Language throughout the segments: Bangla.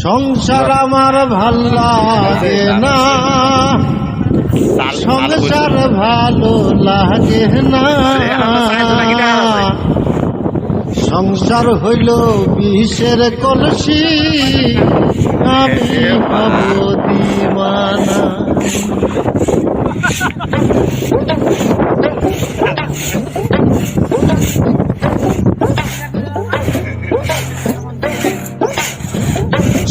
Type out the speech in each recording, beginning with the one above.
সংসার আমার ভাল লাগে না, সংসার ভালো লাগে না। সংসার হইল বিষের কলসি, আমি হব দিওয়ানা।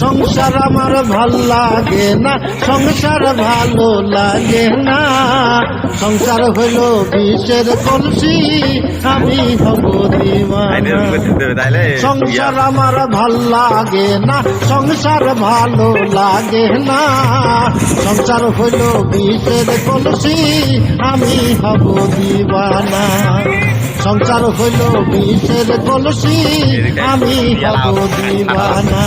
সংসার আমার ভাল লাগে না, সংসার ভালো লাগে না। সংসার হইল বিষের কলসি, আমি হব দিওয়ানা। সংসার আমার ভাল লাগে না, সংসার ভালো লাগে না। সংসার হইল বিষের কলসি, আমি হব দিওয়ানা। সংসার হইল বিষের কলসি, আমি হব দিওয়ানা।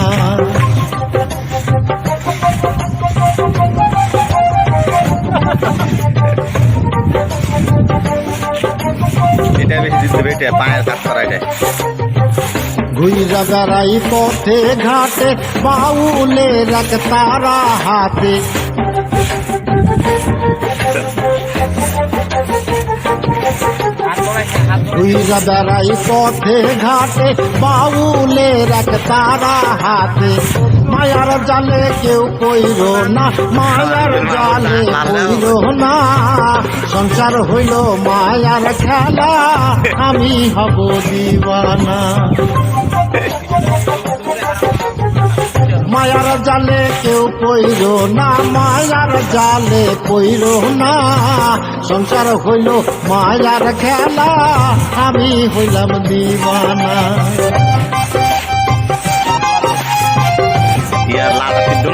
এটা বেশি দিতে বেটে পায়ের কাজ করা যায়। ঘুইরা বেড়াই পথে ঘাটে, বাউলের এক তারা হাতে। ঘুইরা বেড়াই পথে ঘাটে, বাউলের এক তারা হাতে। মায়ার জালে কেউ কইর না, মায়ার জালে কইর না। সংসার হইল মায়ার খেলা, আমি হব দিওয়ানা। মায়ার জালে কেউ কইর না, মায়ার জালে কইর না। সংসার হইল মায়ার খেলা, আমি হইলাম দিওয়ানা। ইয়ার লাটা সিদ্ধ